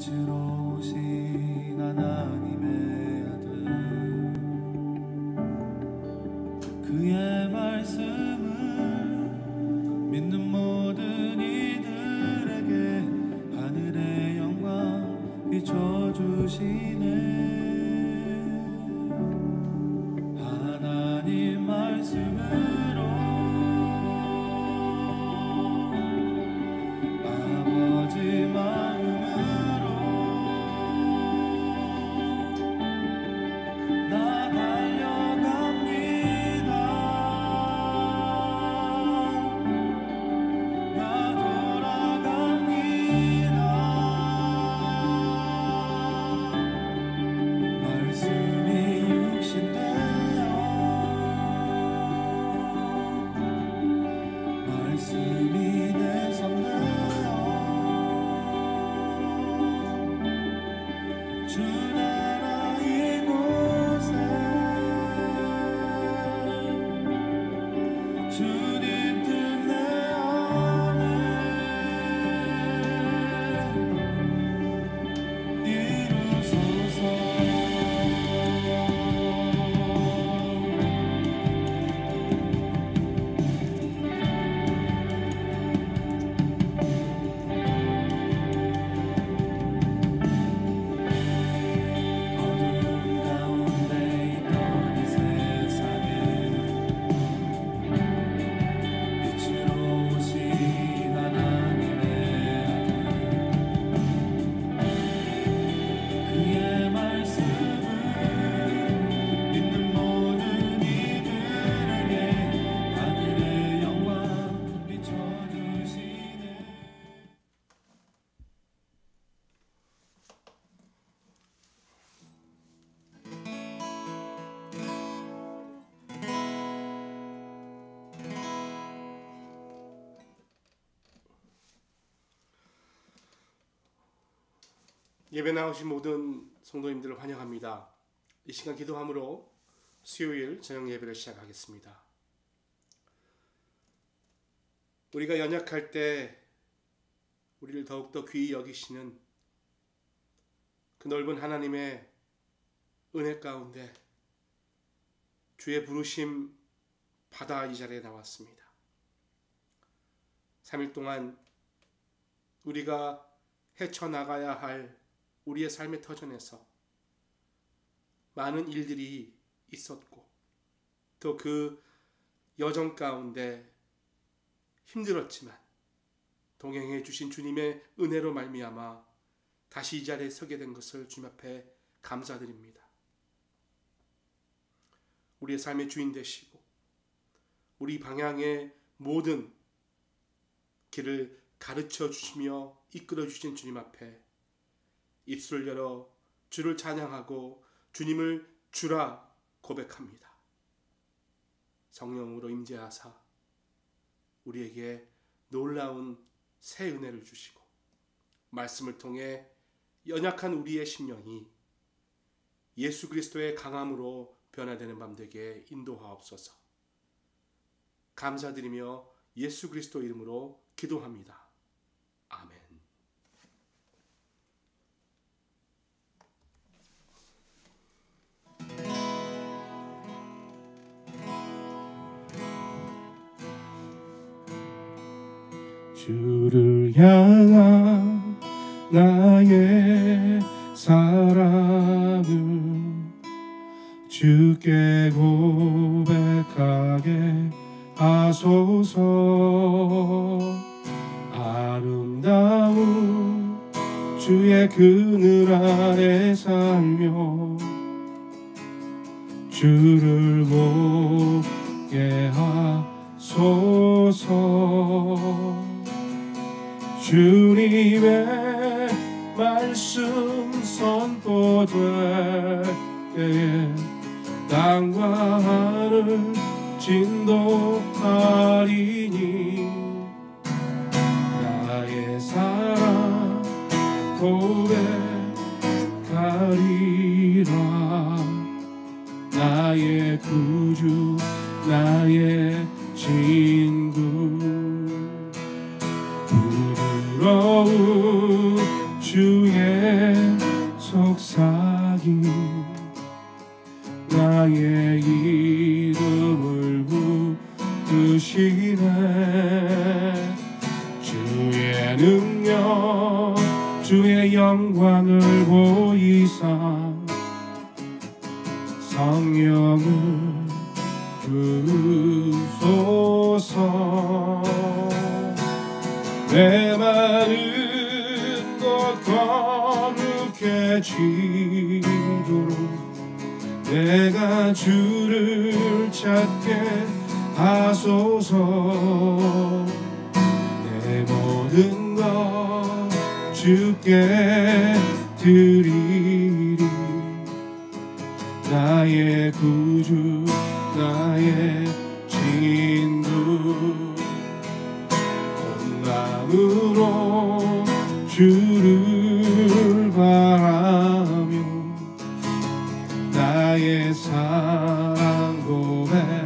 빛으로 오신 하나님의 아들, 그의 말씀을 믿는 모든 이들에게 하늘의 영광 비춰주시네. 하나님 말씀으로 아버지 마음으로 나 달려갑니다. 나 돌아갑니다. 말씀이 육신되어 말씀이 내 삶 되어 주 나라 이곳에 주님 뜻 내 안에 이루소서. 어두운 가운데 있던 이 세상에 빛으로 오신 하나님의 아들, 그의 말씀을 믿는 모든 이들에게 하늘의 영광 비춰주시네. 예배 나오신 모든 성도님들을 환영합니다. 이 시간 기도함으로 수요일 저녁 예배를 시작하겠습니다. 우리가 연약할 때 우리를 더욱더 귀히 여기시는 그 넓은 하나님의 은혜 가운데 주의 부르심 받아 이 자리에 나왔습니다. 3일 동안 우리가 헤쳐나가야 할 우리의 삶의 터전에서 많은 일들이 있었고 또 그 여정 가운데 힘들었지만 동행해 주신 주님의 은혜로 말미암아 다시 이 자리에 서게 된 것을 주님 앞에 감사드립니다. 우리의 삶의 주인 되시고 우리 방향의 모든 길을 가르쳐 주시며 이끌어 주신 주님 앞에 입술을 열어 주를 찬양하고 주님을 주라 고백합니다. 성령으로 임재하사 우리에게 놀라운 새 은혜를 주시고 말씀을 통해 연약한 우리의 심령이 예수 그리스도의 강함으로 변화되는 밤 되게 인도하옵소서. 감사드리며 예수 그리스도 이름으로 기도합니다. 아멘. 주를 향한 나의 사랑을 주께 고백하게 하소서. 아름다운 주의 그늘 아래 살며 주를 보게 하소서. 주님의 말씀 선포될 때에 땅과 하늘 진동하리니 나의 사랑 고백하리라. 나의 구주 나의 친구 부드러운 주의 역사인 나의 이름을 부르시네. 주의 능력 주의 영광을 보이사 성령을 부으소서. 내 마른 곳 거룩해지도록 내가 주를 찾게 하소서. 내 모든 것 주께 드리리. 나의 구주 나의 진구 온 마음으로 주를 바라며 나의 사랑 고백하리라.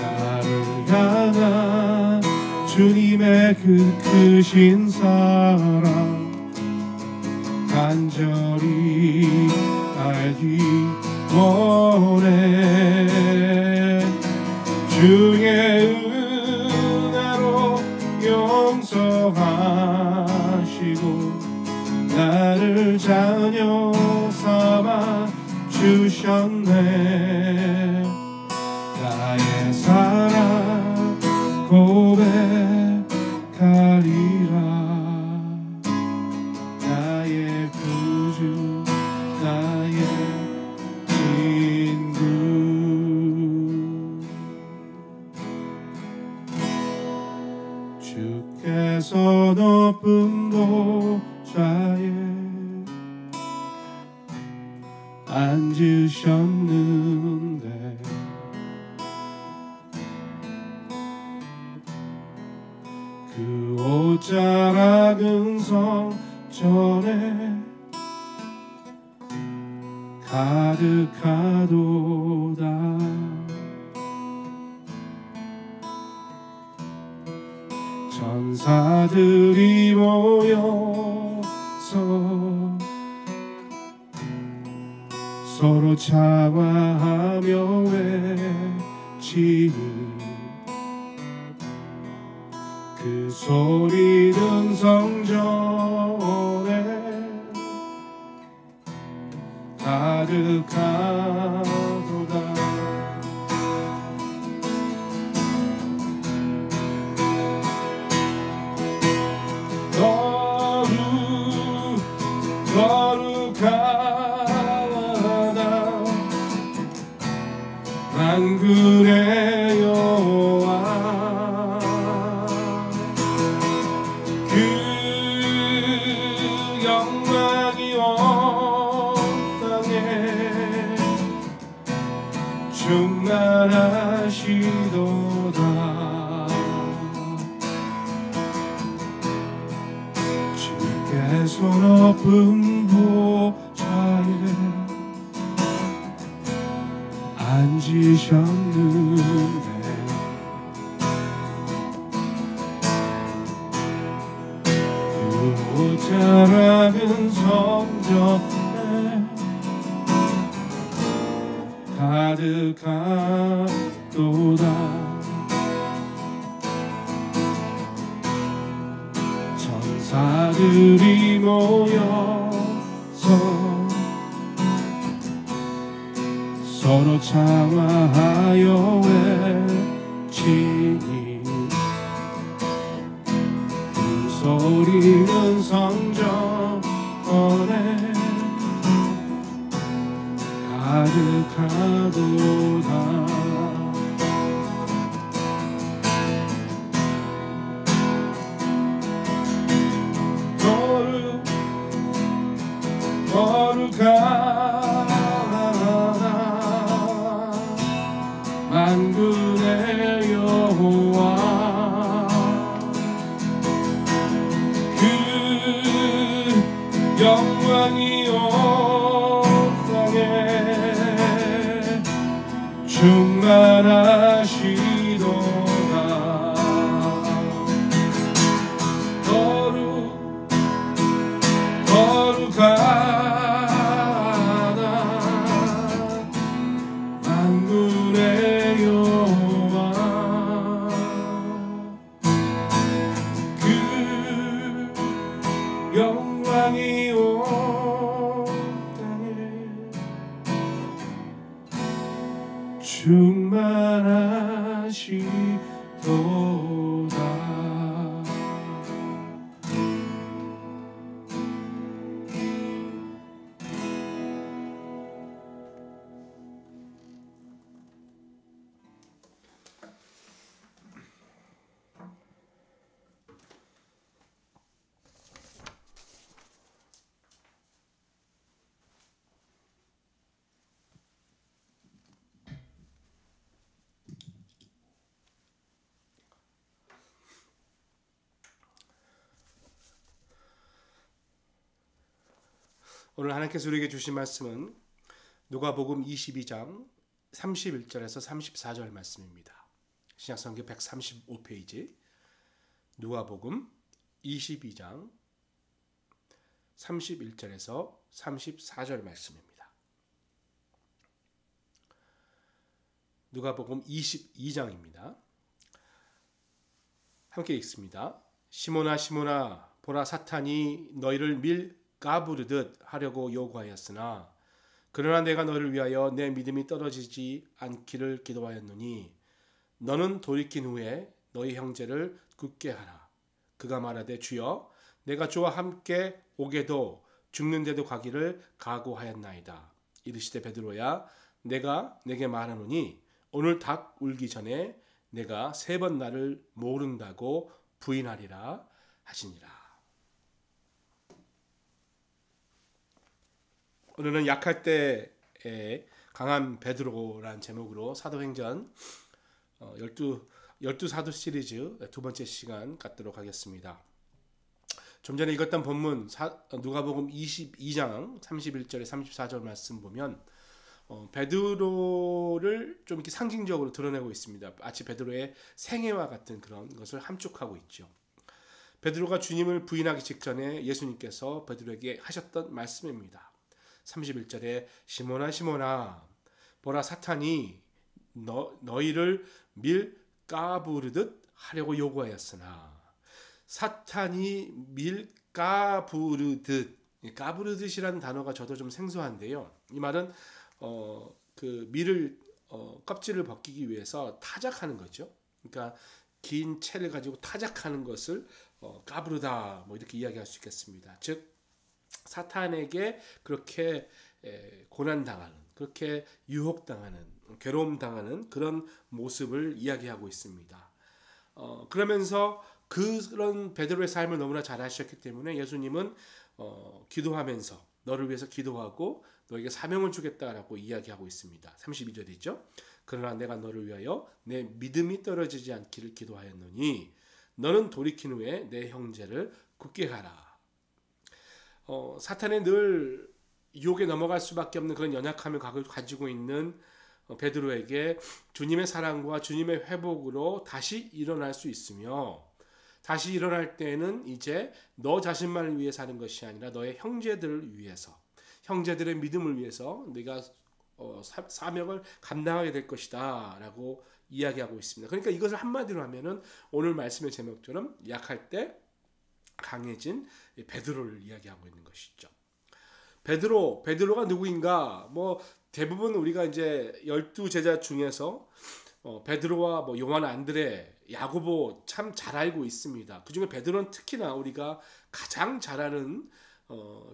나를 향한 주님의 그 크신 사랑 간절히 알기 원해. 주의 은혜로 용서하시고 나를 자녀 삼아 주셨네. 나의 사랑 고백하리라. 나의 구주 나의 친구. 주께서 높은 보좌에 앉으셨는데 그 옷자락은 성전에 가득하도다. 천사들이 모여서 서로 차와하며 외치니 그 소리는 성전에 가득하도다. 거룩하다 만군의 여호와. 그 영광이 온 땅에 충만하시도다. 주께서 높은 보좌에 앉으셨는데 그 옷자락은 성전에 가득하도다. 천사들이 모여서 서로 차와하여 외치니 그 소리는 성전에 가득하도다. 거룩하다 만군의 여호와. 그 영광이 온 땅에 충만하시도다. 오늘 하나님께서 우리에게 주신 말씀은 누가복음 22장 31절에서 34절 말씀입니다. 신약성경 135페이지 누가복음 22장 31절에서 34절 말씀입니다. 누가복음 22장입니다. 함께 읽습니다. 시몬아 시몬아 보라 사탄이 너희를 밀 까부르듯 하려고 요구하였으나 그러나 내가 너를 위하여 내 믿음이 떨어지지 않기를 기도하였노니 너는 돌이킨 후에 너희 형제를 굳게 하라. 그가 말하되 주여 내가 주와 함께 오게도 죽는데도 가기를 각오하였나이다. 이르시되 베드로야 내가 내게 말하노니 오늘 닭 울기 전에 내가 3번 나를 모른다고 부인하리라 하시니라. 오늘은 약할 때에 강한 베드로라는 제목으로 사도행전 12 사도 시리즈 두 번째 시간 갖도록 하겠습니다. 좀 전에 읽었던 본문 누가복음 22장 31절에 34절 말씀 보면 베드로를 좀 이렇게 상징적으로 드러내고 있습니다. 마치 베드로의 생애와 같은 그런 것을 함축하고 있죠. 베드로가 주님을 부인하기 직전에 예수님께서 베드로에게 하셨던 말씀입니다. 31절에 시몬아 시몬아 보라 사탄이 너희를 밀 까부르듯 하려고 요구하였으나 사탄이 밀 까부르듯 까부르듯이라는 단어가 저도 좀 생소한데요. 이 말은 그 밀을 껍질을 벗기기 위해서 타작하는 거죠. 그러니까 긴 채를 가지고 타작하는 것을 까부르다 뭐 이렇게 이야기할 수 있겠습니다. 즉 사탄에게 그렇게 고난당하는, 그렇게 유혹당하는, 괴로움당하는 그런 모습을 이야기하고 있습니다. 그러면서 그런 베드로의 삶을 너무나 잘 아셨기 때문에 예수님은 기도하면서 너를 위해서 기도하고 너에게 사명을 주겠다라고 이야기하고 있습니다. 32절이죠. 그러나 내가 너를 위하여 내 믿음이 떨어지지 않기를 기도하였노니 너는 돌이킨 후에 내 형제를 굳게 하라. 사탄에 늘 유혹에 넘어갈 수밖에 없는 그런 연약함을 가지고 있는 베드로에게 주님의 사랑과 주님의 회복으로 다시 일어날 수 있으며 다시 일어날 때에는 이제 너 자신만을 위해 사는 것이 아니라 너의 형제들을 위해서 형제들의 믿음을 위해서 네가 사명을 감당하게 될 것이다 라고 이야기하고 있습니다. 그러니까 이것을 한마디로 하면은 오늘 말씀의 제목처럼 약할 때 강해진 베드로를 이야기하고 있는 것이죠. 베드로가 누구인가? 뭐 대부분 우리가 이제 12제자 중에서 베드로와 뭐 요한, 안드레, 야고보 참 잘 알고 있습니다. 그중에 베드로는 특히나 우리가 가장 잘 아는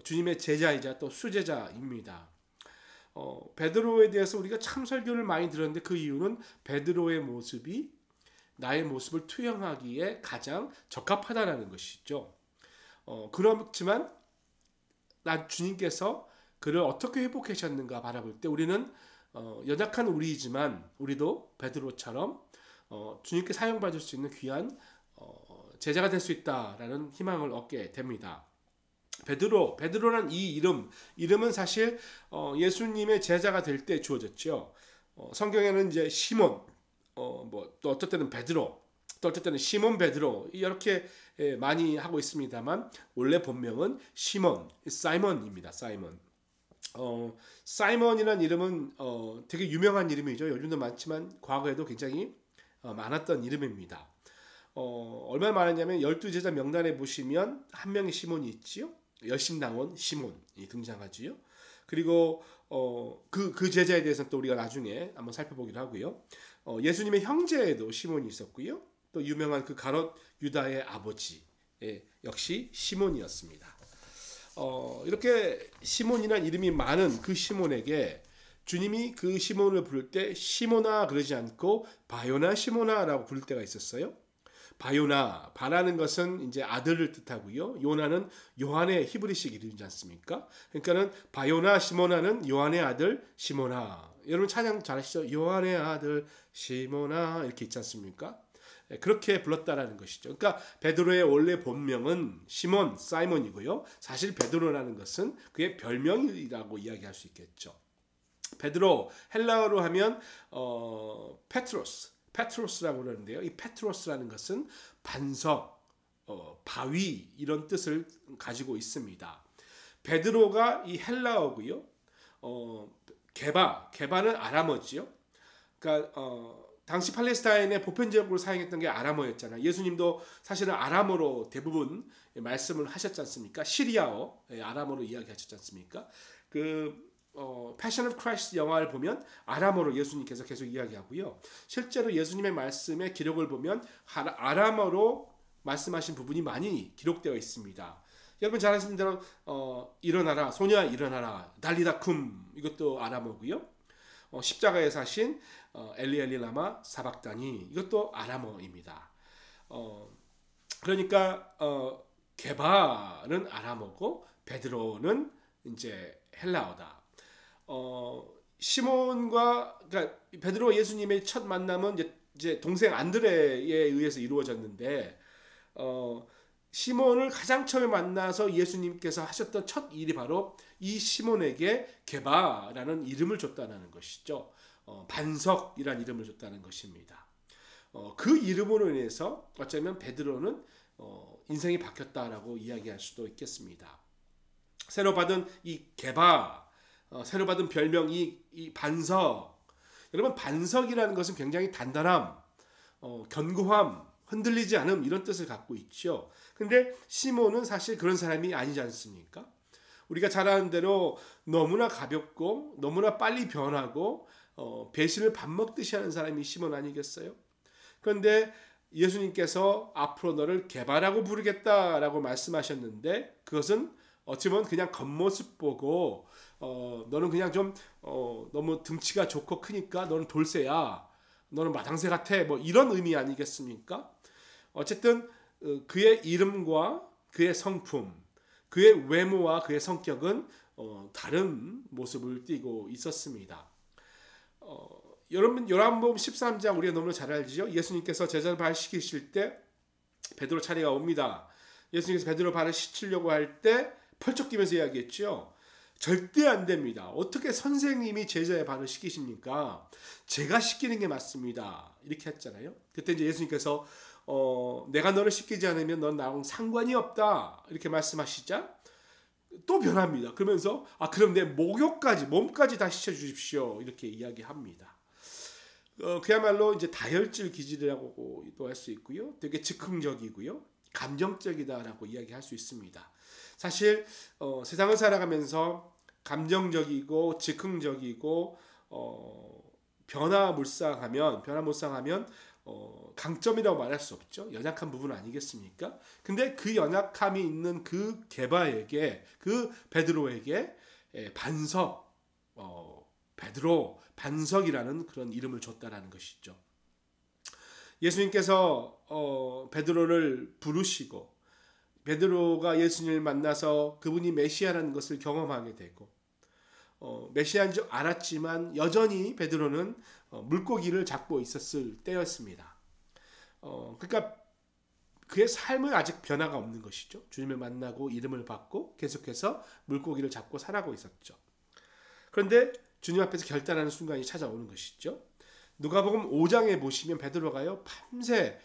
주님의 제자이자 또 수제자입니다. 베드로에 대해서 우리가 참 설교를 많이 들었는데 그 이유는 베드로의 모습이 나의 모습을 투영하기에 가장 적합하다는 것이죠. 그렇지만 주님께서 그를 어떻게 회복하셨는가 바라볼 때 우리는 연약한 우리이지만 우리도 베드로처럼 주님께 사용받을 수 있는 귀한 제자가 될 수 있다라는 희망을 얻게 됩니다. 베드로란 이 이름은 사실 예수님의 제자가 될 때 주어졌죠. 성경에는 이제 시몬, 또 어떨 때는 베드로, 또 어떨 때는 시몬 베드로 이렇게 많이 하고 있습니다만 원래 본명은 시몬, 사이먼입니다. 사이먼이라는 이름은 되게 유명한 이름이죠. 요즘도 많지만 과거에도 굉장히 많았던 이름입니다. 얼마나 많았냐면 12제자 명단에 보시면 한 명의 시몬이 있지요. 열심당원 시몬이 등장하지요. 그리고 그 제자에 대해서는 또 우리가 나중에 한번 살펴보기로 하고요. 예수님의 형제에도 시몬이 있었고요. 또 유명한 그 가롯 유다의 아버지 역시 시몬이었습니다. 이렇게 시몬이라는 이름이 많은 그 시몬에게 주님이 그 시몬을 부를 때 시몬아 그러지 않고 바요나 시몬아라고 부를 때가 있었어요. 바라는 것은 이제 아들을 뜻하고요. 요나는 요한의 히브리식 이름이지 않습니까? 그러니까는 바요나 시모나는 요한의 아들 시모나. 여러분 찬양 잘 아시죠? 요한의 아들 시모나 이렇게 있지 않습니까? 그렇게 불렀다라는 것이죠. 그러니까 베드로의 원래 본명은 시몬, 사이몬이고요. 사실 베드로라는 것은 그의 별명이라고 이야기할 수 있겠죠. 베드로 헬라어로 하면 페트로스라고 그러는데요. 이 페트로스라는 것은 반석, 바위 이런 뜻을 가지고 있습니다. 베드로가 이 헬라어고요. 게바는 아람어지요. 그러니까 당시 팔레스타인에 보편적으로 사용했던 게 아람어였잖아요. 예수님도 사실은 아람어로 대부분 말씀을 하셨지 않습니까? 시리아어, 아람어로 이야기하셨지 않습니까? 패션 오브 크라이스트 영화를 보면 아람어로 예수님께서 계속 이야기하고요. 실제로 예수님의 말씀의 기록을 보면 아람어로 말씀하신 부분이 많이 기록되어 있습니다. 여러분 잘 아시는 대로 일어나라, 소녀야 일어나라, 달리다 쿰 이것도 아람어고요. 십자가에 사신 엘리 엘리 라마 사박다니 이것도 아람어입니다. 그러니까 게바는 아람어고 베드로는 이제 헬라어다. 시몬과 그러니까 베드로와 예수님의 첫 만남은 이제 동생 안드레에 의해서 이루어졌는데 시몬을 가장 처음에 만나서 예수님께서 하셨던 첫 일이 바로 이 시몬에게 게바라는 이름을 줬다는 것이죠. 반석이라는 이름을 줬다는 것입니다. 그 이름으로 인해서 어쩌면 베드로는 인생이 바뀌었다라고 이야기할 수도 있겠습니다. 새로 받은 이 게바, 새로 받은 별명 이 반석. 여러분 반석이라는 것은 굉장히 단단함, 견고함, 흔들리지 않음 이런 뜻을 갖고 있죠. 근데 시몬은 사실 그런 사람이 아니지 않습니까? 우리가 잘 아는 대로 너무나 가볍고 너무나 빨리 변하고 배신을 밥 먹듯이 하는 사람이 시몬 아니겠어요? 그런데 예수님께서 앞으로 너를 게바라고 부르겠다라고 말씀하셨는데 그것은 어찌 보면 그냥 겉모습 보고 너는 그냥 좀 너무 등치가 좋고 크니까 너는 돌쇠야, 너는 마당새 같아, 뭐 이런 의미 아니겠습니까? 어쨌든 그의 이름과 그의 성품, 그의 외모와 그의 성격은 다른 모습을 띠고 있었습니다. 여러분 요한복음 13장 우리가 너무 잘 알죠? 예수님께서 제자를 발 씻기실 때 베드로 차례가 옵니다. 예수님께서 베드로 발을 씻으려고 할 때 펄쩍 뛰면서 이야기했죠. 절대 안 됩니다. 어떻게 선생님이 제자의 발을 씻기십니까? 제가 씻기는 게 맞습니다. 이렇게 했잖아요. 그때 이제 예수님께서 내가 너를 씻기지 않으면 넌 나랑 상관이 없다. 이렇게 말씀하시자 또 변합니다. 그러면서 그럼 내 목욕까지 몸까지 다 씻어 주십시오. 이렇게 이야기합니다. 그야말로 이제 다혈질 기질이라고도 할 수 있고요. 되게 즉흥적이고요. 감정적이다라고 이야기할 수 있습니다. 사실 세상을 살아가면서 감정적이고 즉흥적이고 변화무쌍하면 강점이라고 말할 수 없죠. 연약한 부분 아니겠습니까? 근데 그 연약함이 있는 그 게바에게, 그 베드로에게 반석, 베드로 반석이라는 그런 이름을 줬다라는 것이죠. 예수님께서 베드로를 부르시고 베드로가 예수님을 만나서 그분이 메시아라는 것을 경험하게 되고 메시아인 줄 알았지만 여전히 베드로는 물고기를 잡고 있었을 때였습니다. 그러니까 그의 삶은 아직 변화가 없는 것이죠. 주님을 만나고 이름을 받고 계속해서 물고기를 잡고 살아가고 있었죠. 그런데 주님 앞에서 결단하는 순간이 찾아오는 것이죠. 누가복음 5장에 보시면 베드로가요 밤새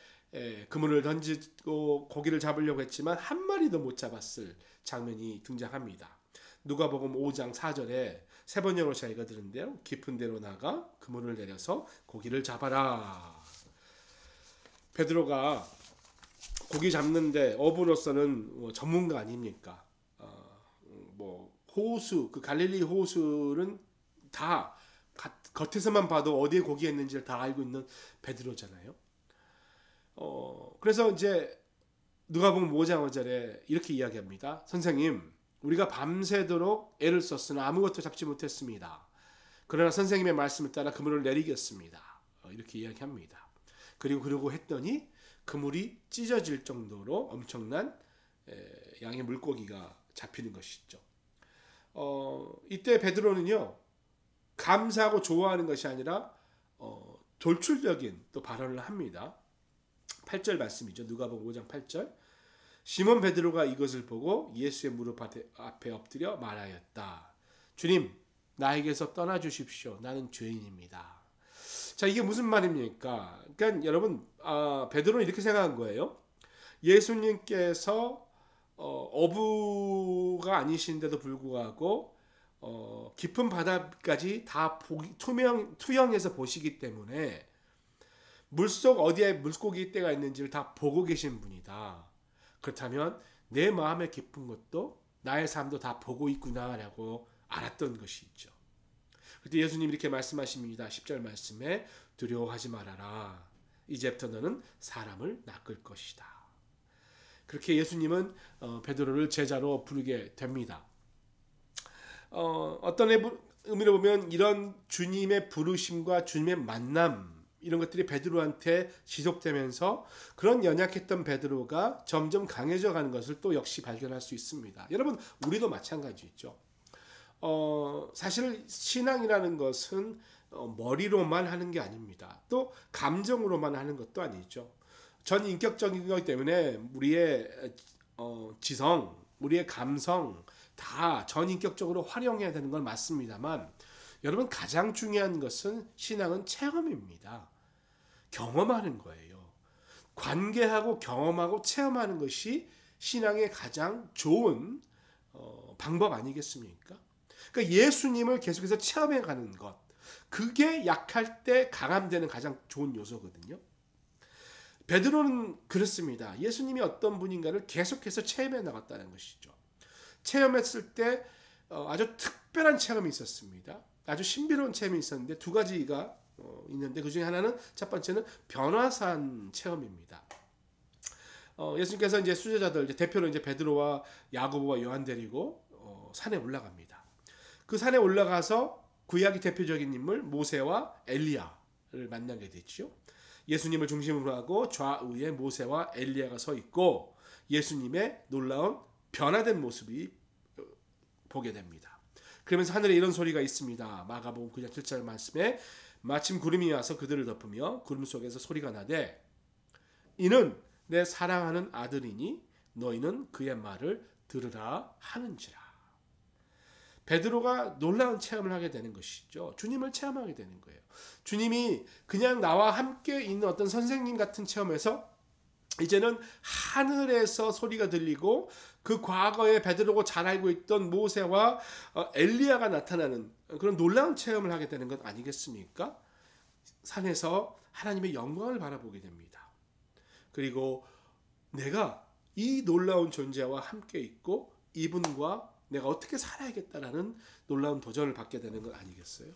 그물을 던지고 고기를 잡으려고 했지만 한 마리도 못 잡았을 장면이 등장합니다. 누가복음 5장 4절에 세 번역으로 제가 읽어드렸는데요. 깊은 데로 나가 그물을 내려서 고기를 잡아라. 베드로가 고기 잡는데 어부로서는 전문가 아닙니까? 호수, 그 갈릴리 호수는 다 겉에서만 봐도 어디에 고기가 있는지를 다 알고 있는 베드로잖아요. 그래서 이제 누가복음 5장 5절에 이렇게 이야기합니다. 선생님, 우리가 밤새도록 애를 썼으나 아무것도 잡지 못했습니다. 그러나 선생님의 말씀을 따라 그물을 내리겠습니다. 이렇게 이야기합니다. 그리고 했더니 그물이 찢어질 정도로 엄청난 양의 물고기가 잡히는 것이죠. 이때 베드로는요 감사하고 좋아하는 것이 아니라 돌출적인 또 발언을 합니다. 8절 말씀이죠. 누가복음 5장 8절. 시몬 베드로가 이것을 보고 예수의 무릎 앞에 엎드려 말하였다. 주님, 나에게서 떠나 주십시오. 나는 죄인입니다. 자, 이게 무슨 말입니까? 그러니까 여러분, 베드로는 이렇게 생각한 거예요. 예수님께서 어부가 아니신데도 불구하고 깊은 바다까지 다 투영해서 보시기 때문에 물속 어디에 물고기 떼가 있는지를 다 보고 계신 분이다. 그렇다면 내 마음의 깊은 것도 나의 삶도 다 보고 있구나라고 알았던 것이 있죠. 그때 예수님이 이렇게 말씀하십니다. 10절 말씀에 두려워하지 말아라. 이제부터 너는 사람을 낚을 것이다. 그렇게 예수님은 베드로를 제자로 부르게 됩니다. 어떤 의미로 보면 이런 주님의 부르심과 주님의 만남 이런 것들이 베드로한테 지속되면서 그런 연약했던 베드로가 점점 강해져 가는 것을 또 역시 발견할 수 있습니다. 여러분, 우리도 마찬가지죠. 사실 신앙이라는 것은 머리로만 하는 게 아닙니다. 또 감정으로만 하는 것도 아니죠. 전 인격적인 거기 때문에 우리의 지성, 우리의 감성 다 전인격적으로 활용해야 되는 건 맞습니다만 여러분, 가장 중요한 것은 신앙은 체험입니다. 경험하는 거예요. 관계하고 경험하고 체험하는 것이 신앙의 가장 좋은 방법 아니겠습니까? 그러니까 예수님을 계속해서 체험해 가는 것, 그게 약할 때 강함되는 가장 좋은 요소거든요. 베드로는 그렇습니다. 예수님이 어떤 분인가를 계속해서 체험해 나갔다는 것이죠. 체험했을 때 아주 특별한 체험이 있었습니다. 아주 신비로운 체험이 있었는데 두 가지가 있는데 그 중에 하나는 첫 번째는 변화산 체험입니다. 예수님께서 이제 수제자들 대표로 이제 베드로와 야고보와 요한 데리고 산에 올라갑니다. 그 산에 올라가서 구약의 대표적인 인물 모세와 엘리야를 만나게 되죠. 예수님을 중심으로 하고 좌우에 모세와 엘리야가 서 있고 예수님의 놀라운 변화된 모습이 보게 됩니다. 그러면서 하늘에 이런 소리가 있습니다. 마가복음 9장 7절 말씀에 마침 구름이 와서 그들을 덮으며 구름 속에서 소리가 나되 이는 내 사랑하는 아들이니 너희는 그의 말을 들으라 하는지라. 베드로가 놀라운 체험을 하게 되는 것이죠. 주님을 체험하게 되는 거예요. 주님이 그냥 나와 함께 있는 어떤 선생님 같은 체험에서 이제는 하늘에서 소리가 들리고 그 과거에 베드로가 잘 알고 있던 모세와 엘리야가 나타나는 그런 놀라운 체험을 하게 되는 것 아니겠습니까? 산에서 하나님의 영광을 바라보게 됩니다. 그리고 내가 이 놀라운 존재와 함께 있고 이분과 내가 어떻게 살아야겠다라는 놀라운 도전을 받게 되는 것 아니겠어요?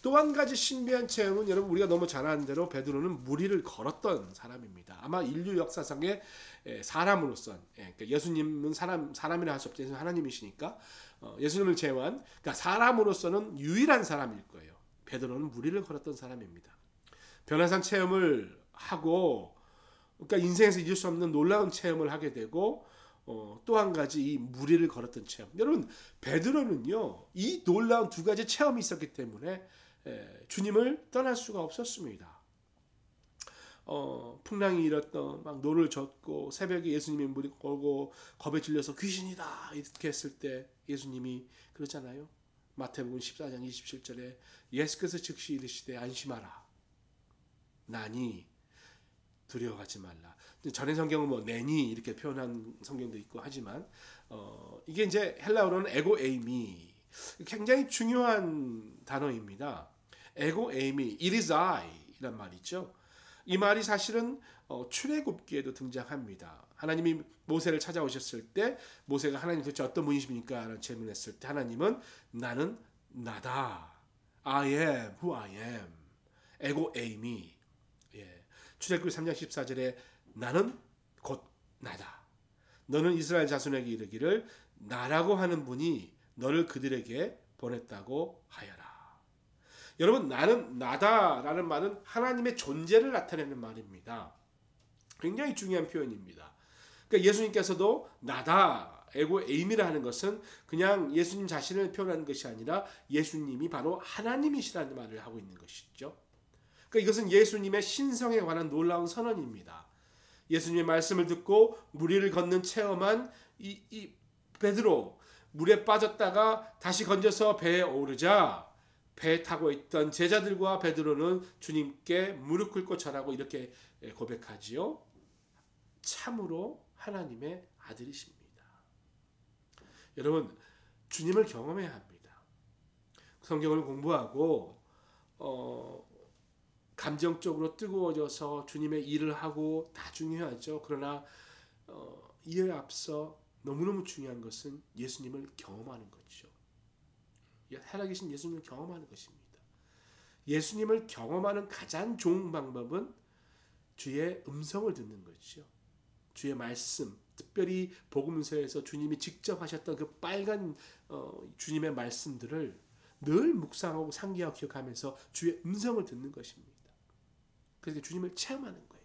또 한 가지 신비한 체험은 여러분 우리가 너무 잘 아는 대로 베드로는 무리를 걸었던 사람입니다. 아마 인류 역사상의 사람으로서 그러니까 예수님은 사람이라 할 수 없지 하나님이시니까 예수님을 제외한 그러니까 사람으로서는 유일한 사람일 거예요. 베드로는 무리를 걸었던 사람입니다. 변화산 체험을 하고 그러니까 인생에서 잊을 수 없는 놀라운 체험을 하게 되고 또 한 가지 이 무리를 걸었던 체험. 여러분 베드로는요 이 놀라운 두 가지 체험이 있었기 때문에 주님을 떠날 수가 없었습니다. 풍랑이 일었던 막 노를 젓고 새벽에 예수님이 물이 걸고 겁에 질려서 귀신이다 이렇게 했을 때 예수님이 그러잖아요. 마태복음 14장 27절에 예수께서 즉시 이르시되 안심하라 나니 두려워하지 말라. 전의 성경은 뭐 내니 이렇게 표현한 성경도 있고 하지만 이게 이제 헬라어로는 에고 에이미 굉장히 중요한 단어입니다. 에고 에이미 it is I 이란 말이죠. 이 말이 사실은 출애굽기에도 등장합니다. 하나님이 모세를 찾아오셨을 때 모세가 하나님 도대체 어떤 분이십니까? 라는 질문을 했을 때 하나님은 나는 나다. I am who I am. 에고 에이미. 출애굽기 3장 14절에 나는 곧 나다. 너는 이스라엘 자손에게 이르기를 나라고 하는 분이 너를 그들에게 보냈다고 하여라. 여러분 나는 나다라는 말은 하나님의 존재를 나타내는 말입니다. 굉장히 중요한 표현입니다. 그러니까 예수님께서도 나다 에고 에임이라 하는 것은 그냥 예수님 자신을 표현하는 것이 아니라 예수님이 바로 하나님이시라는 말을 하고 있는 것이죠. 그러니까 이것은 예수님의 신성에 관한 놀라운 선언입니다. 예수님의 말씀을 듣고 무리를 걷는 체험한 이 베드로, 물에 빠졌다가 다시 건져서 배에 오르자 배에 타고 있던 제자들과 베드로는 주님께 무릎 꿇고 절하고 이렇게 고백하지요. 참으로 하나님의 아들이십니다. 여러분, 주님을 경험해야 합니다. 성경을 공부하고 감정적으로 뜨거워져서 주님의 일을 하고 다 중요하죠. 그러나 이에 앞서 너무너무 중요한 것은 예수님을 경험하는 거죠. 살아계신 예수님을 경험하는 것입니다. 예수님을 경험하는 가장 좋은 방법은 주의 음성을 듣는 거죠. 주의 말씀, 특별히 복음서에서 주님이 직접 하셨던 그 빨간 주님의 말씀들을 늘 묵상하고 상기하고 기억하면서 주의 음성을 듣는 것입니다. 그래서 주님을 체험하는 거예요.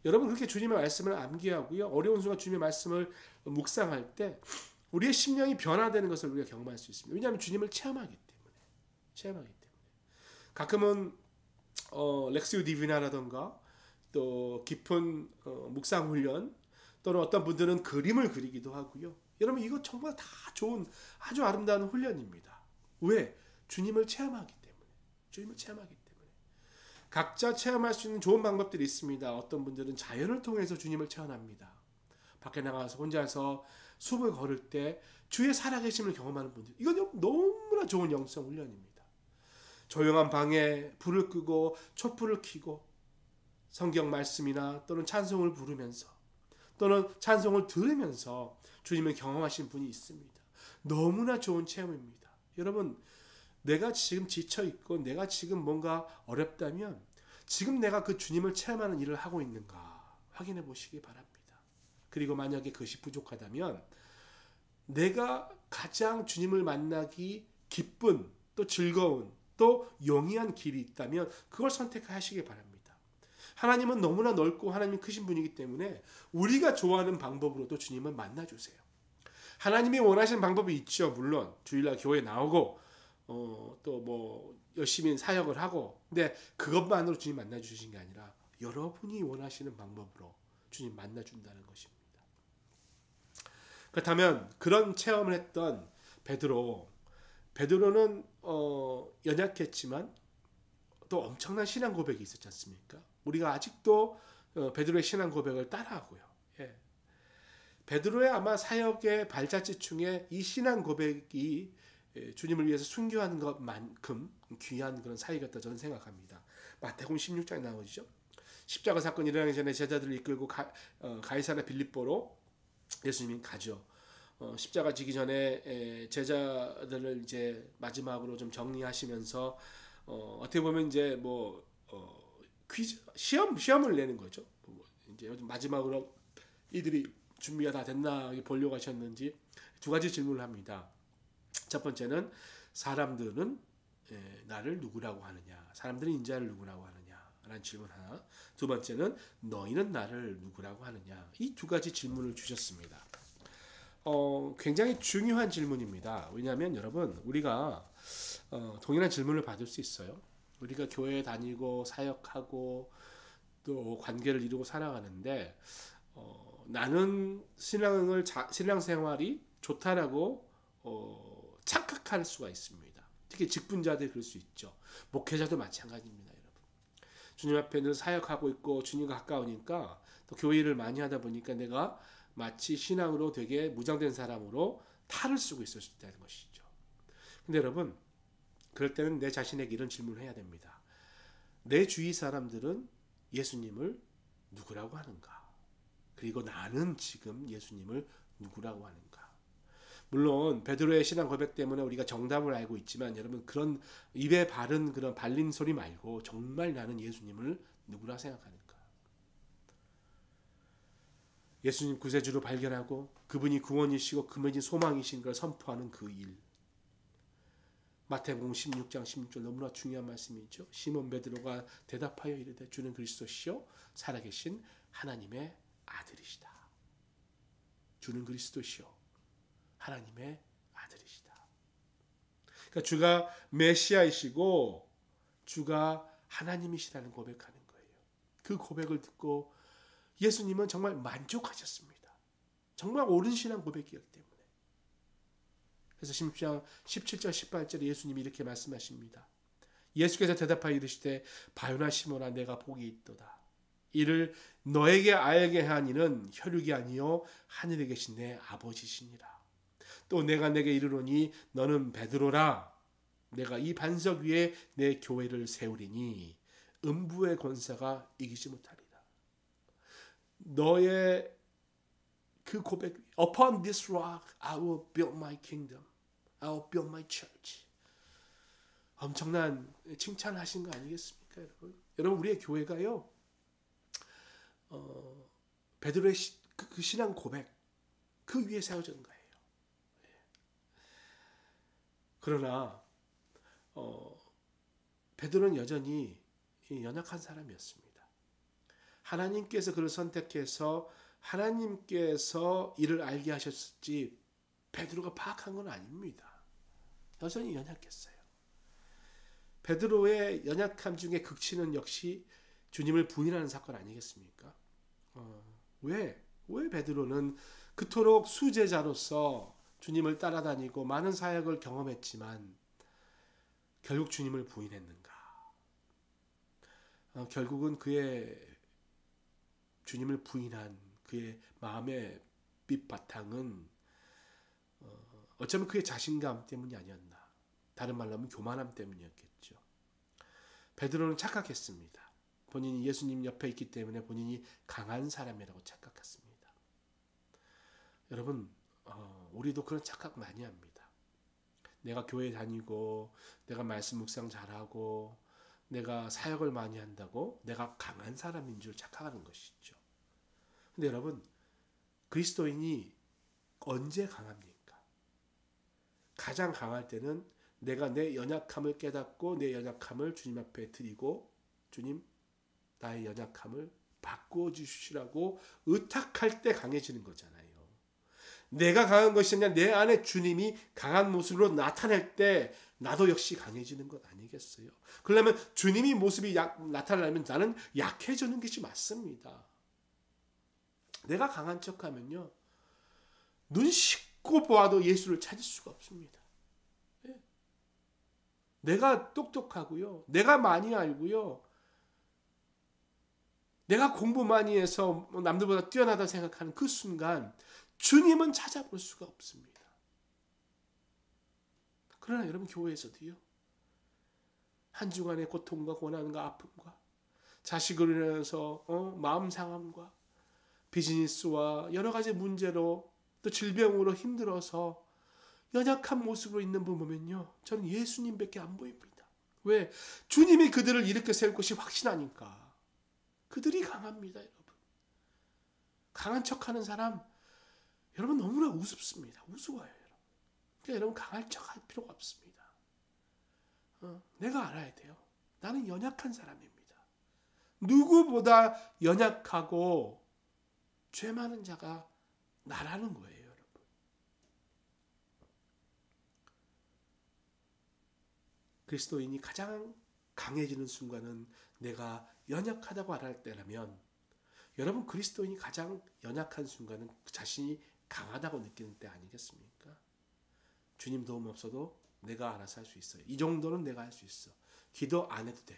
여러분, 그렇게 주님의 말씀을 암기하고요, 어려운 순간 주님의 말씀을 묵상할 때 우리의 심령이 변화되는 것을 우리가 경험할 수 있습니다. 왜냐하면 주님을 체험하기 때문에. 가끔은 렉시오 디비나라던가 또 깊은 묵상 훈련, 또는 어떤 분들은 그림을 그리기도 하고요. 여러분, 이거 정말 다 좋은 아주 아름다운 훈련입니다. 왜? 주님을 체험하기 때문에. 각자 체험할 수 있는 좋은 방법들이 있습니다. 어떤 분들은 자연을 통해서 주님을 체험합니다. 밖에 나가서 혼자서 숲을 걸을 때 주의 살아계심을 경험하는 분들, 이건 너무나 좋은 영성 훈련입니다. 조용한 방에 불을 끄고 촛불을 켜고 성경 말씀이나 또는 찬송을 부르면서 또는 찬송을 들으면서 주님을 경험하신 분이 있습니다. 너무나 좋은 체험입니다. 여러분, 내가 지금 지쳐있고 내가 지금 뭔가 어렵다면 지금 내가 그 주님을 체험하는 일을 하고 있는가 확인해 보시기 바랍니다. 그리고 만약에 그것이 부족하다면 내가 가장 주님을 만나기 기쁜, 또 즐거운, 또 용이한 길이 있다면 그걸 선택하시기 바랍니다. 하나님은 너무나 넓고 하나님이 크신 분이기 때문에 우리가 좋아하는 방법으로도 주님을 만나주세요. 하나님이 원하시는 방법이 있죠. 물론 주일날 교회 나오고 또 뭐 열심히 사역을 하고, 근데 그것만으로 주님 만나주신 게 아니라 여러분이 원하시는 방법으로 주님 만나준다는 것입니다. 그렇다면 그런 체험을 했던 베드로는 연약했지만 또 엄청난 신앙 고백이 있었지 않습니까? 우리가 아직도 베드로의 신앙 고백을 따라하고요. 예. 베드로의 아마 사역의 발자취 중에 이 신앙 고백이 주님을 위해서 순교하는 것만큼 귀한 그런 사역이었다 저는 생각합니다. 마태복음 16장에 나오죠. 십자가 사건이 일어나기 전에 제자들을 이끌고 가이사랴 빌립보로 예수님이 가죠. 십자가 지기 전에 제자들을 이제 마지막으로 좀 정리하시면서 어떻게 보면 이제 뭐 퀴즈 시험을 내는 거죠. 이제 마지막으로 이들이 준비가 다 됐나 보려고 하셨는지 두 가지 질문을 합니다. 첫 번째는 사람들은 나를 누구라고 하느냐, 사람들은 인자를 누구라고 하느냐 라는 질문 하나, 두 번째는 너희는 나를 누구라고 하느냐, 이 두 가지 질문을 주셨습니다. 굉장히 중요한 질문입니다. 왜냐하면 여러분, 우리가 동일한 질문을 받을 수 있어요. 우리가 교회에 다니고 사역하고 또 관계를 이루고 살아가는데 나는 신앙생활이 좋다라고 착각할 수가 있습니다. 특히 직분자들이 그럴 수 있죠. 목회자도 마찬가지입니다. 여러분, 주님 앞에 늘 사역하고 있고 주님과 가까우니까 또 교회 일을 많이 하다 보니까 내가 마치 신앙으로 되게 무장된 사람으로 탈을 쓰고 있을 수 있다는 것이죠. 근데 여러분, 그럴 때는 내 자신에게 이런 질문을 해야 됩니다. 내 주위 사람들은 예수님을 누구라고 하는가? 그리고 나는 지금 예수님을 누구라고 하는가? 물론 베드로의 신앙 고백 때문에 우리가 정답을 알고 있지만 여러분, 그런 입에 바른 그런 발린 소리 말고 정말 나는 예수님을 누구라 생각하는가? 예수님 구세주로 발견하고 그분이 구원이시고 그분이 소망이신 걸 선포하는 그 일. 마태복음 16장 16절 너무나 중요한 말씀이죠. 시몬 베드로가 대답하여 이르되 주는 그리스도시요 살아계신 하나님의 아들이시다. 주는 그리스도시요 하나님의 아들이시다. 그러니까 주가 메시아이시고 주가 하나님이시라는 고백하는 거예요. 그 고백을 듣고 예수님은 정말 만족하셨습니다. 정말 옳은 신앙 고백이었기 때문에. 그래서 16장 17절 18절에 예수님이 이렇게 말씀하십니다. 예수께서 대답하여 이르시되 바요나 시몬아 내가 복이 있도다. 이를 너에게 알게 한 이는 혈육이 아니요 하늘에 계신 내 아버지시니라. 또 내가 내게 이르노니 너는 베드로라. 내가 이 반석 위에 내 교회를 세우리니 음부의 권세가 이기지 못하리라. 너의 그 고백, Upon this rock I will build my kingdom. I will build my church. 엄청난 칭찬하신 거 아니겠습니까, 여러분? 여러분 우리의 교회가요, 베드로의 그 신앙 고백 그 위에 세워진 거예요. 그러나 베드로는 여전히 연약한 사람이었습니다. 하나님께서 그를 선택해서 하나님께서 이를 알게 하셨을지 베드로가 파악한 건 아닙니다. 여전히 연약했어요. 베드로의 연약함 중에 극치는 역시 주님을 부인하는 사건 아니겠습니까? 왜 베드로는 그토록 수제자로서 주님을 따라다니고 많은 사역을 경험했지만 결국 주님을 부인했는가? 결국은 그의 주님을 부인한 그의 마음의 밑바탕은 어쩌면 그의 자신감 때문이 아니었나? 다른 말로 하면 교만함 때문이었겠죠. 베드로는 착각했습니다. 본인이 예수님 옆에 있기 때문에 본인이 강한 사람이라고 착각했습니다. 여러분, 우리도 그런 착각 많이 합니다. 내가 교회 다니고 내가 말씀 묵상 잘하고 내가 사역을 많이 한다고 내가 강한 사람인 줄 착각하는 것이죠. 근데 여러분, 그리스도인이 언제 강합니까? 가장 강할 때는 내가 내 연약함을 깨닫고 내 연약함을 주님 앞에 드리고 주님 나의 연약함을 바꾸어 주시라고 의탁할 때 강해지는 거잖아요. 내가 강한 것이 아니라 내 안에 주님이 강한 모습으로 나타낼 때 나도 역시 강해지는 것 아니겠어요? 그러려면 주님이 모습이 나타나려면 나는 약해지는 것이 맞습니다. 내가 강한 척하면요, 눈 씻고 보아도 예수를 찾을 수가 없습니다. 내가 똑똑하고요, 내가 많이 알고요, 내가 공부 많이 해서 남들보다 뛰어나다 생각하는 그 순간 주님은 찾아볼 수가 없습니다. 그러나 여러분, 교회에서도요, 한 주간의 고통과 고난과 아픔과 자식으로 인해서 마음 상함과 비즈니스와 여러 가지 문제로 또 질병으로 힘들어서 연약한 모습으로 있는 분 보면요, 저는 예수님밖에 안 보입니다. 왜? 주님이 그들을 일으켜 세울 것이 확신하니까. 그들이 강합니다, 여러분. 강한 척하는 사람, 여러분 너무나 우습습니다. 우스워요, 여러분. 그러니까 여러분 강할 척할 필요가 없습니다. 내가 알아야 돼요. 나는 연약한 사람입니다. 누구보다 연약하고 죄 많은 자가 나라는 거예요, 여러분. 그리스도인이 가장 강해지는 순간은 내가 연약하다고 알할 때라면, 여러분 그리스도인이 가장 연약한 순간은 자신이 강하다고 느끼는 때 아니겠습니까? 주님 도움 없어도 내가 알아서 할 수 있어요. 이 정도는 내가 할 수 있어. 기도 안 해도 돼.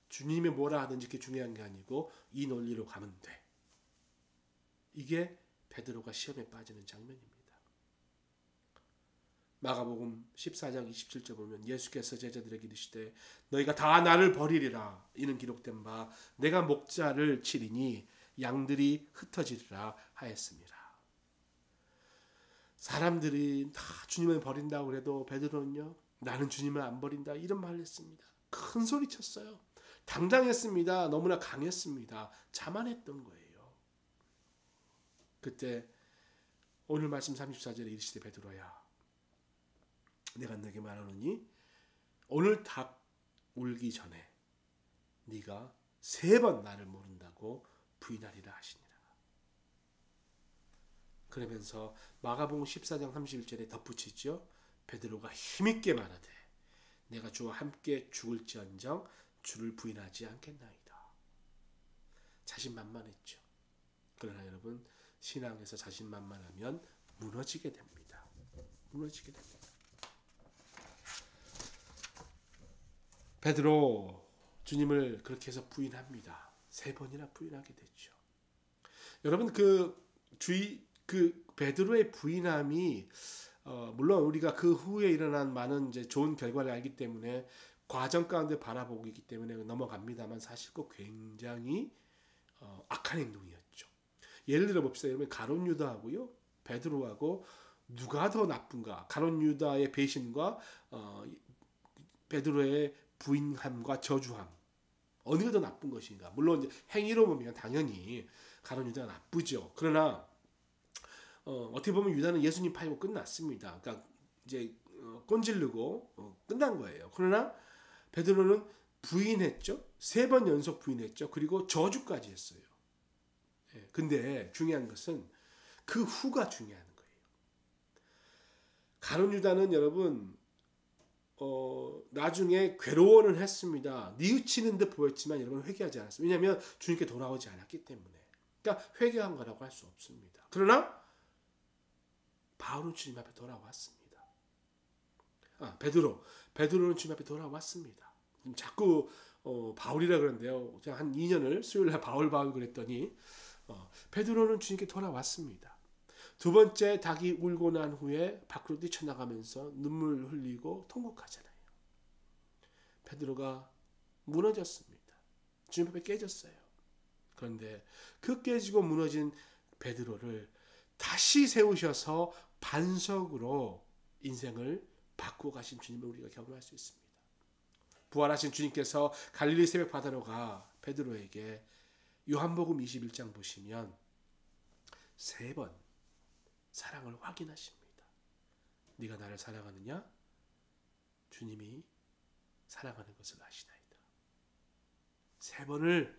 주님이 뭐라 하든지 그게 중요한 게 아니고 이 논리로 가면 돼. 이게 베드로가 시험에 빠지는 장면입니다. 마가복음 14장 27절 보면 예수께서 제자들에게 이르시되 너희가 다 나를 버리리라. 이는 기록된 바 내가 목자를 치리니 양들이 흩어지리라 하였습니다. 사람들이 다 주님을 버린다고 그래도 베드로는요, 나는 주님을 안 버린다 이런 말을 했습니다. 큰 소리 쳤어요. 당당했습니다. 너무나 강했습니다. 자만했던 거예요. 그때 오늘 말씀 34절에 이르시되 베드로야 내가 너에게 말하노니 오늘 닭 울기 전에 네가 3번 나를 모른다고 부인하리라 하시니라. 그러면서 마가복음 14장 31절에 덧붙이죠. 베드로가 힘있게 말하되 내가 주와 함께 죽을지언정 주를 부인하지 않겠나이다. 자신만만했죠. 그러나 여러분, 신앙에서 자신만만하면 무너지게 됩니다. 무너지게 됩니다. 베드로 주님을 그렇게 해서 부인합니다. 3번이나 부인하게 됐죠. 여러분, 그 베드로의 부인함이 물론 우리가 그 후에 일어난 많은 이제 좋은 결과를 알기 때문에 과정 가운데 바라보고 있기 때문에 넘어갑니다만, 사실 그 굉장히 악한 행동이었죠. 예를 들어 봅시다. 여러분, 가룟 유다하고요, 베드로하고 누가 더 나쁜가? 가룟 유다의 배신과 베드로의 부인함과 저주함, 어느 게 더 나쁜 것인가? 물론 이제 행위로 보면 당연히 가룟 유다가 나쁘죠. 그러나 어떻게 보면 유다는 예수님 팔고 끝났습니다. 그러니까 이제 꼰질르고 끝난 거예요. 그러나 베드로는 부인했죠. 3번 연속 부인했죠. 그리고 저주까지 했어요. 예, 근데 중요한 것은 그 후가 중요한 거예요. 가룟 유다는 여러분 나중에 괴로워는 했습니다. 뉘우치는 듯 보였지만 여러분 회개하지 않았어요. 왜냐하면 주님께 돌아오지 않았기 때문에. 그러니까 회개한 거라고 할 수 없습니다. 그러나 바울은 주님 앞에 돌아왔습니다. 베드로는 주님 앞에 돌아왔습니다. 자꾸 바울이라 그러는데요. 그냥 한 2년을 수요일날 바울 그랬더니 베드로는 주님께 돌아왔습니다. 2번째 닭이 울고 난 후에 밖으로 뛰쳐나가면서 눈물 흘리고 통곡하잖아요. 베드로가 무너졌습니다. 주님 앞에 깨졌어요. 그런데 그 깨지고 무너진 베드로를 다시 세우셔서 반석으로 인생을 바꾸어 가신 주님을 우리가 경험할 수 있습니다. 부활하신 주님께서 갈릴리 새벽 바다로 가 베드로에게 요한복음 21장 보시면 3번 사랑을 확인하십니다. 네가 나를 사랑하느냐? 주님이 사랑하는 것을 아시나이다. 3번을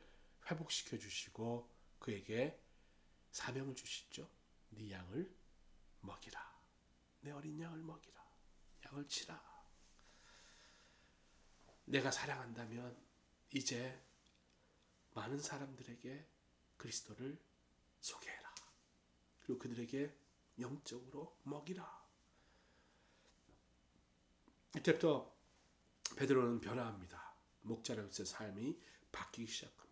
회복시켜 주시고 그에게 사명을 주시죠. 네 양을 먹이라. 내 어린 양을 먹이라. 양을 치라. 내가 사랑한다면 이제 많은 사람들에게 그리스도를 소개해라. 그리고 그들에게 영적으로 먹이라. 이때부터 베드로는 변화합니다. 목자로서의 삶이 바뀌기 시작합니다.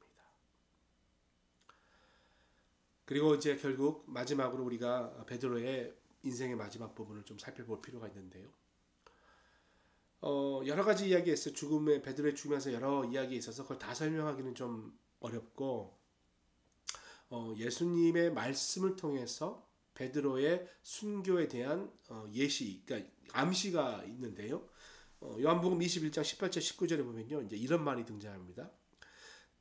그리고 이제 결국 마지막으로 우리가 베드로의 인생의 마지막 부분을 좀 살펴볼 필요가 있는데요. 여러 가지 이야기가 있어요. 베드로의 죽음에서 여러 이야기가 있어서 그걸 다 설명하기는 좀 어렵고, 예수님의 말씀을 통해서 베드로의 순교에 대한 예시, 그러니까 암시가 있는데요. 요한복음 21장 18절 19절에 보면요, 이제 이런 말이 등장합니다.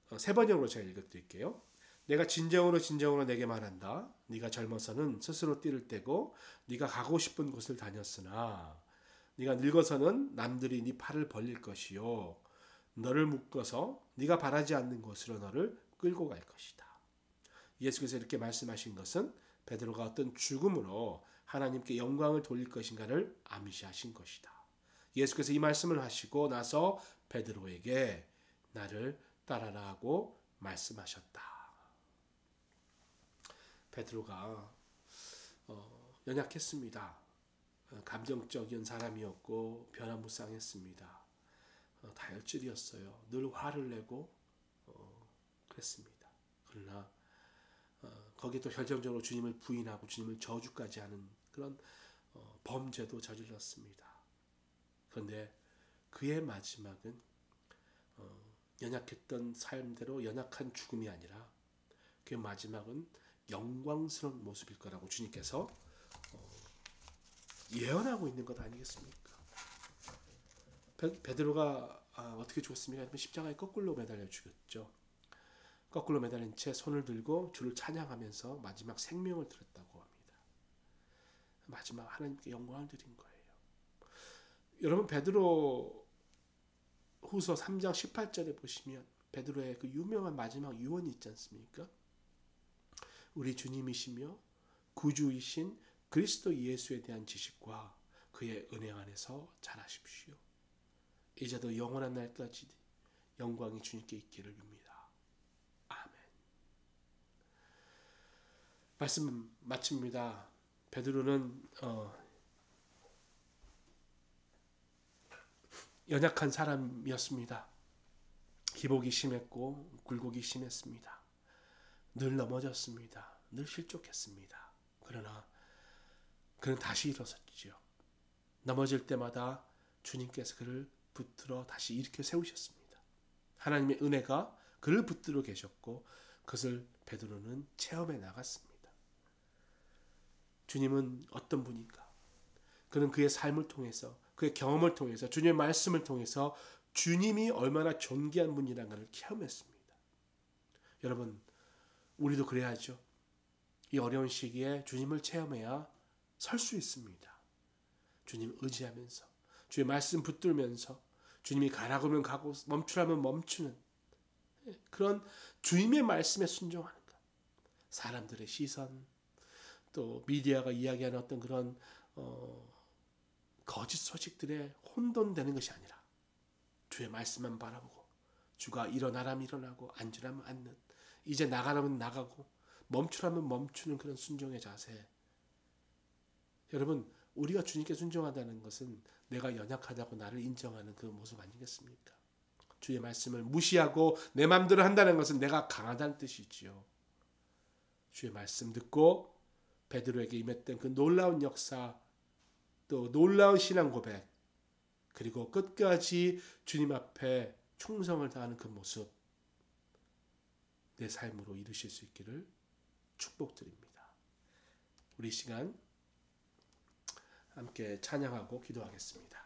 3번역으로 제가 읽어드릴게요. 내가 진정으로 내게 말한다. 네가 젊어서는 스스로 띠를 떼고 네가 가고 싶은 곳을 다녔으나 네가 늙어서는 남들이 네 팔을 벌릴 것이요 너를 묶어서 네가 바라지 않는 곳으로 너를 끌고 갈 것이다. 예수께서 이렇게 말씀하신 것은 베드로가 어떤 죽음으로 하나님께 영광을 돌릴 것인가를 암시하신 것이다. 예수께서 이 말씀을 하시고 나서 베드로에게 나를 따라라 하고 말씀하셨다. 베드로가 연약했습니다. 감정적인 사람이었고 변화무쌍했습니다. 다혈질이었어요. 늘 화를 내고 그랬습니다. 그러나 거기에 또 결정적으로 주님을 부인하고 주님을 저주까지 하는 그런 범죄도 저질렀습니다. 그런데 그의 마지막은 연약했던 삶대로 연약한 죽음이 아니라 그의 마지막은 영광스러운 모습일 거라고 주님께서 예언하고 있는 것 아니겠습니까? 베드로가 어떻게 죽었습니까? 십자가에 거꾸로 매달려 죽였죠. 거꾸로 매달린 채 손을 들고 주를 찬양하면서 마지막 생명을 드렸다고 합니다. 마지막 하나님께 영광을 드린 거예요. 여러분, 베드로 후서 3장 18절에 보시면 베드로의 그 유명한 마지막 유언이 있지 않습니까? 우리 주님이시며 구주이신 그리스도 예수에 대한 지식과 그의 은혜 안에서 자라십시오. 이제도 영원한 날까지 영광이 주님께 있기를 빕니다. 아멘. 말씀 마칩니다. 베드로는 연약한 사람이었습니다. 기복이 심했고 굴곡이 심했습니다. 늘 넘어졌습니다. 늘 실족했습니다. 그러나 그는 다시 일어섰지요. 넘어질 때마다 주님께서 그를 붙들어 다시 일으켜 세우셨습니다. 하나님의 은혜가 그를 붙들어 계셨고 그것을 베드로는 체험해 나갔습니다. 주님은 어떤 분인가? 그는 그의 삶을 통해서, 그의 경험을 통해서, 주님의 말씀을 통해서 주님이 얼마나 존귀한 분이라는 것을 체험했습니다. 여러분, 우리도 그래야죠. 이 어려운 시기에 주님을 체험해야 설 수 있습니다. 주님 의지하면서, 주의 말씀 붙들면서, 주님이 가라고 하면 가고 멈추라면 멈추는 그런 주님의 말씀에 순종하는 것. 사람들의 시선, 또 미디어가 이야기하는 어떤 그런 거짓 소식들에 혼돈되는 것이 아니라 주의 말씀만 바라보고, 주가 일어나라면 일어나고 앉으라면 앉는, 이제 나가라면 나가고 멈추라면 멈추는 그런 순종의 자세. 여러분, 우리가 주님께 순종한다는 것은 내가 연약하다고 나를 인정하는 그 모습 아니겠습니까? 주의 말씀을 무시하고 내 마음대로 한다는 것은 내가 강하다는 뜻이지요. 주의 말씀 듣고 베드로에게 임했던 그 놀라운 역사, 또 놀라운 신앙 고백, 그리고 끝까지 주님 앞에 충성을 다하는 그 모습, 내 삶으로 이루실 수 있기를 축복드립니다. 우리 시간 함께 찬양하고 기도하겠습니다.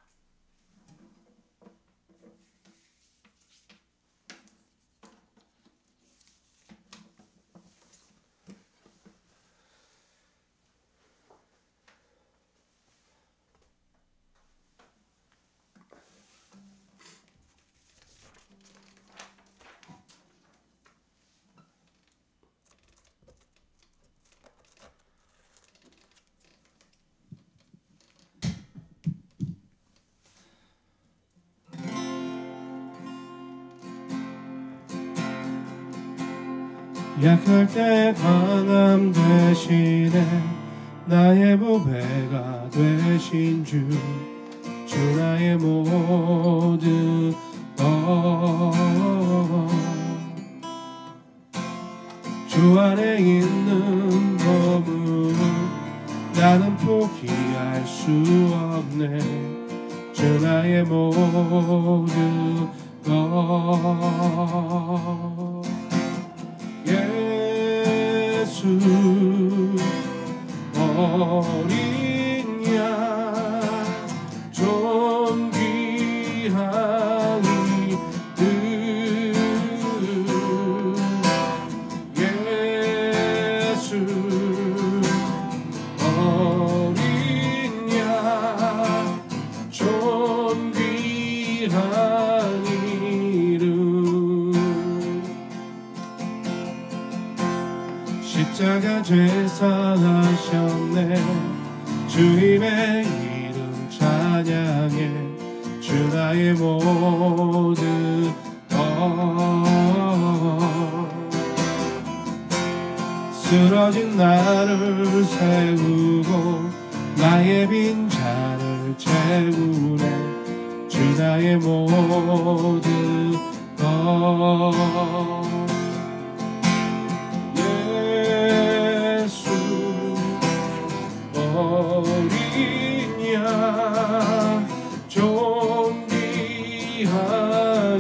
약할 때 강함 대신에 나의 보배가 되신 주 나의 모든 주 안에 있는 보물을 나는 포기할 수 없네. 주 나의 모든 것. 예수 어린 양 존귀한 이름. 예수 어린 양 존귀한 이름. 십자가 제사하셨네. 주님의 이름 찬양해. 주 나의 모든 것. 쓰러진 나를 세우고 나의 빈잔을 채우네. 주 나의 모든 것. 어린 양 존귀한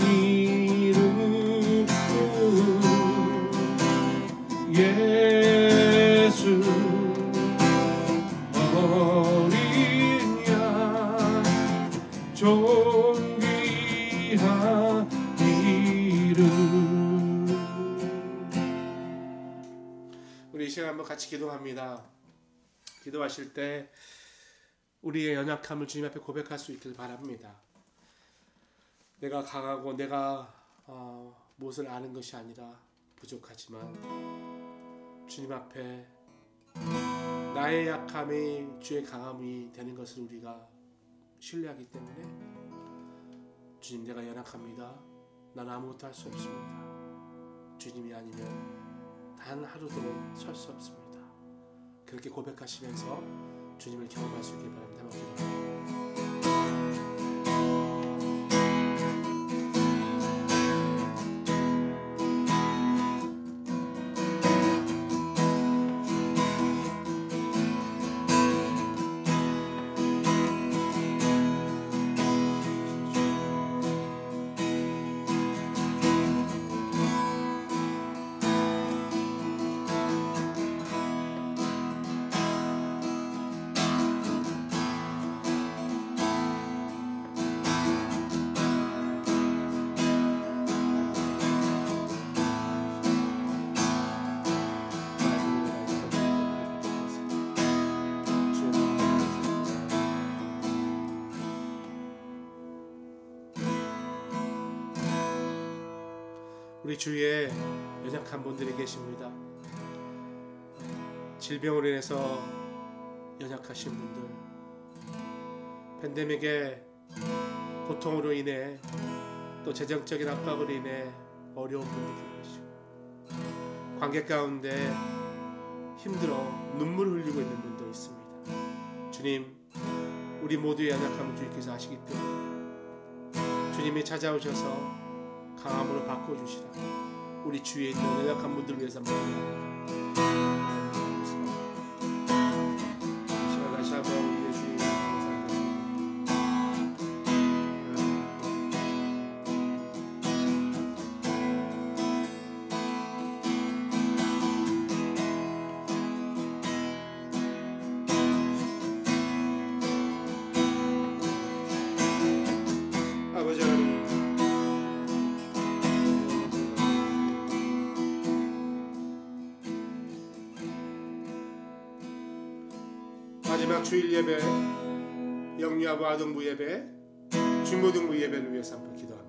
이름. 예수 어린 양 존귀한 이름. 우리 이 시간 한번 같이 기도합니다. 기도하실 때 우리의 연약함을 주님 앞에 고백할 수 있길 바랍니다. 내가 강하고 내가 무엇을 아는 것이 아니라 부족하지만 주님 앞에 나의 약함이 주의 강함이 되는 것을 우리가 신뢰하기 때문에 주님, 내가 연약합니다. 나는 아무것도 할 수 없습니다. 주님이 아니면 단 하루도 설 수 없습니다. 그렇게 고백하시면서 주님을 경험할 수 있길 바랍니다. 한번 기도합니다. 우리 주위에 연약한 분들이 계십니다. 질병으로 인해서 연약하신 분들, 팬데믹의 고통으로 인해 또 재정적인 압박으로 인해 어려운 분들이 계시고 관계 가운데 힘들어 눈물을 흘리고 있는 분도 있습니다. 주님, 우리 모두의 연약함을 주님께서 아시기 때문에 주님이 찾아오셔서 강함으로 바꿔주시라. 우리 주위에 있는 연약한 분들을 위해서 한번 기도합니다. 이 시간 다시 한번 우리의 주님 감사합니다. 아버지 하나님, 마지막 주일 예배, 영유아부 아동부 예배, 중고등부 예배를 위해서 한번 기도합니다.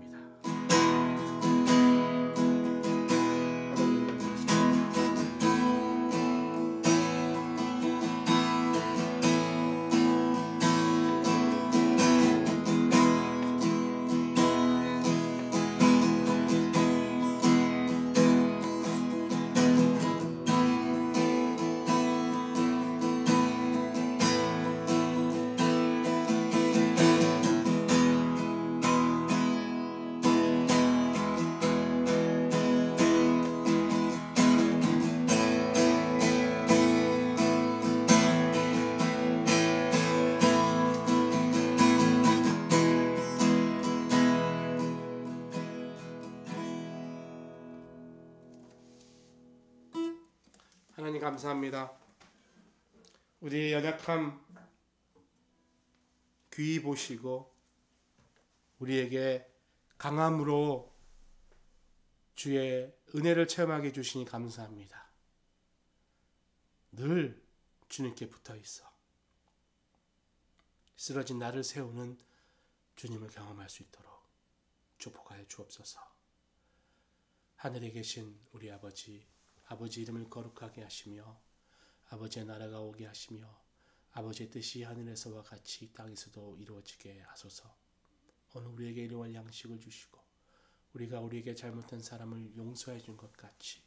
하나님 감사합니다. 우리의 연약함 귀히 보시고 우리에게 강함으로 주의 은혜를 체험하게 해주시니 감사합니다. 늘 주님께 붙어있어 쓰러진 나를 세우는 주님을 경험할 수 있도록 축복하여 주옵소서. 하늘에 계신 우리 아버지 이름을 거룩하게 하시며 아버지의 나라가 오게 하시며 아버지의 뜻이 하늘에서와 같이 땅에서도 이루어지게 하소서. 오늘 우리에게 일용할 양식을 주시고 우리가 우리에게 잘못한 사람을 용서해 준 것 같이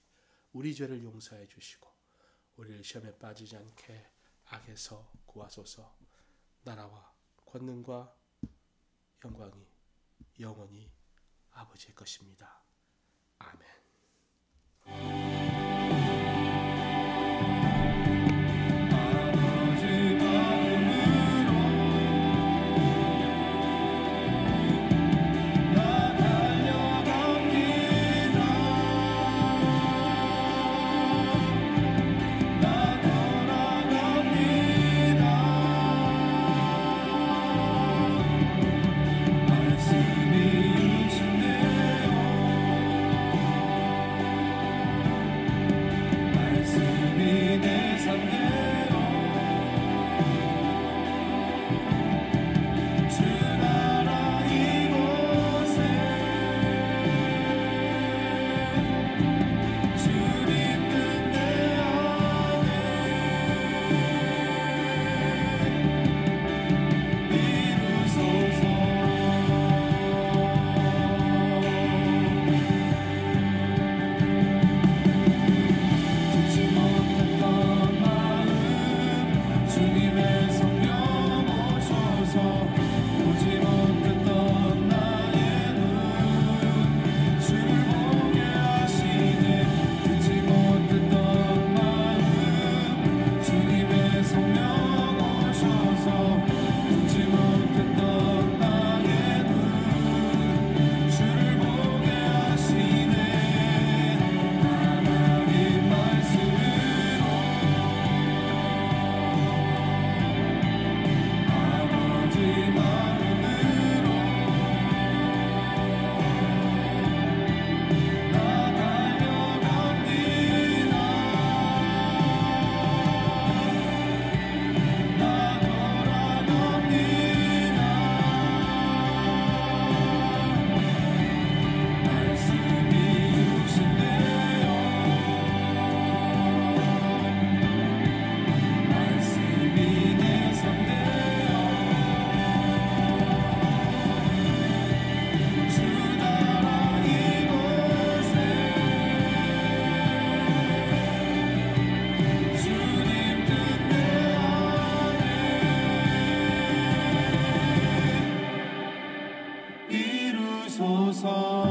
우리 죄를 용서해 주시고 우리를 시험에 빠지지 않게 악에서 구하소서. 나라와 권능과 영광이 영원히 아버지의 것입니다. 아멘. 주옵소서.